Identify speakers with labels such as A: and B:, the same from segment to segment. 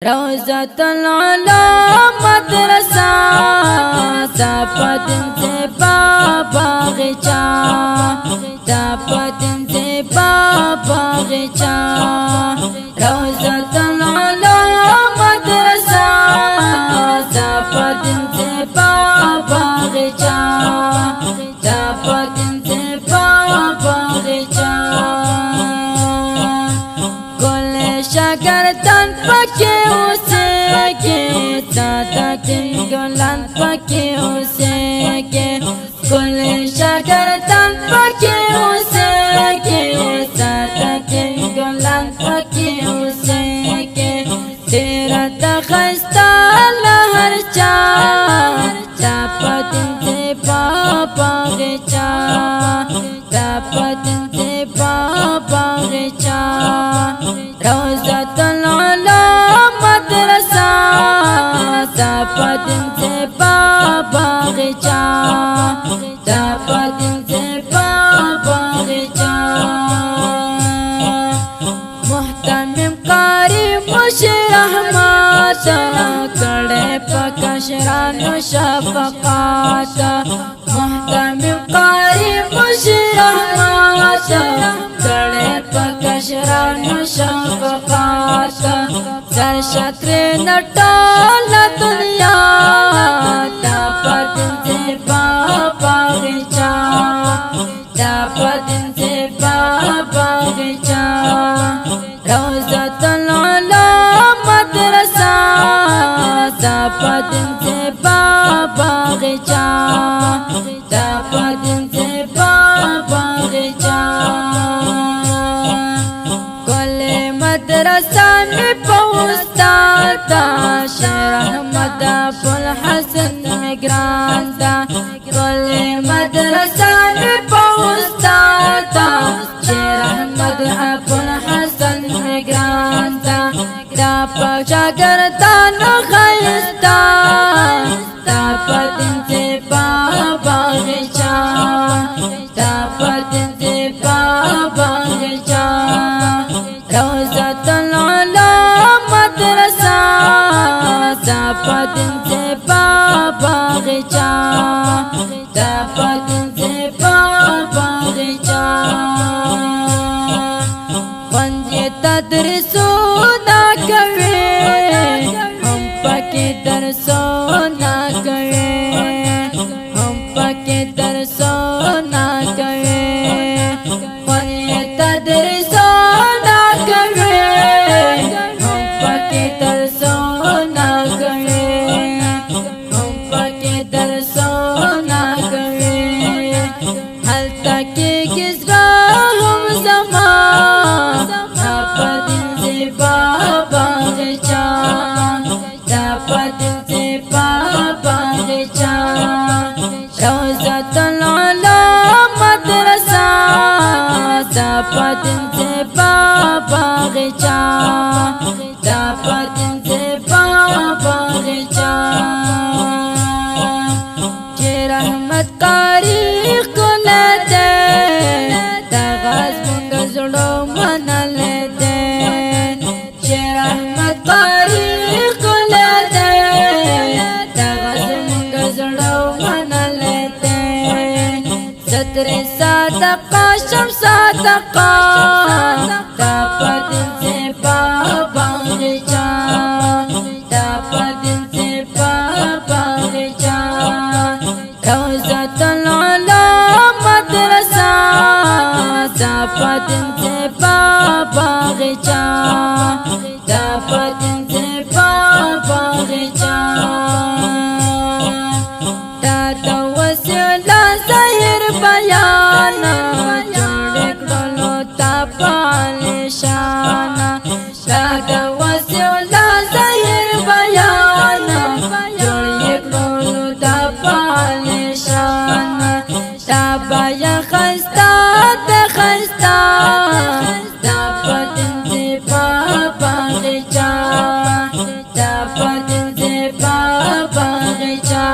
A: روزة العلا مدرسة تپدن سے بابا غچا تپدن سے بابا غچا روزة العلا مدرسة تپدن سے بابا غچا تپدن سے بابا غچا گل شاگردان پکے اسے کے سادہ دن گلان پکے اسے کے گل شاگردان پکے اسے کے سادہ دن گلان پکے اسے کے تیرا تخستا لہر تپدن سے بابا غچا تپدن سے بابا غچا روزة العلا مدرسة تپدن سے بابا غچا تپدن سے بابا غچا محتمم قاری مشرحمات کڑے پکشران شفقات محتمم قاری مشرحمات کڑے پکشران شفقات سر شطر نٹال دنیا تپدن سے بابا غچا تپدن سے بابا غچا روزة العلا مدرسة تپدن سے بابا غچا تپدن سے بابا غچا کل مدرسہ میں پہنچتا تھا شیر احمد ابو الحسن میں گران تھا کل مدرسہ میں پہنچتا تھا شیر احمد ابو الحسن میں گران تھا دا شاگردان خیستا تپدن سے بابا غچا تپدن سے بابا غچا روزة العلا مدرسة تپدن سے بابا غچا تپدن سے بابا غچا پنجے تدرسونا کرے ہم پکے درسونا کرے ہم پکے درسونا کرے پنجے تدرسونا کرے ہم پکے درسونا کرے ہم پکے درسونا کرے حل تک گزرا ہم زمان تپدن سے بابا غچا تپدن سے بابا غچا روزة العلا مدرسة تپدن سے بابا غچا تپدن سے بابا غچا شیر احمد قاری کل دے تغاز منگا زڑو منل دے شیر احمد قاری کل دے تغاز منگا زڑو منل دے ستر صادقہ شم صادقہ تپدن سے بابا غچا تپدن سے بابا غچا روزة العلا مدرسة تپدن سے بابا غچا تپدن سے بابا غچا دادا وسیلہ ظاہر بیان جوڑ کڑلو تپال شانا دادا وسیلہ ظاہر بیان جوڑ کڑلو تپال شانا تابایا خستا تخستا تپدن سے بابا غچا تپدن سے بابا غچا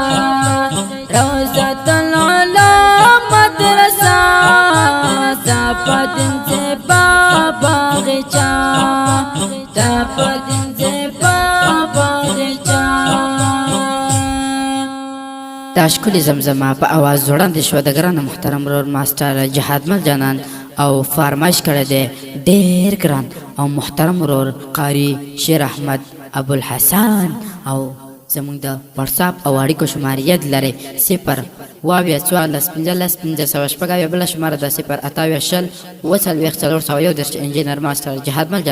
A: روزة العلا مدرسة تپدن سے بابا غچا تپدن سے دا ښکلې زمزمه په اواز ځوړندې شوه د ګرانه محترم ورور ماسټر جهادمل جانان او فرمایش کړی دی ډېر ګران او محترم ورور قاري شیر احمد ابوالحسن او زمونږ د واتساپ او اړیکو شماریت لري 0 واویا 14 15 15 شپږ بله شماره ده 0 28 20 441 انجینر ماسټر جهادمل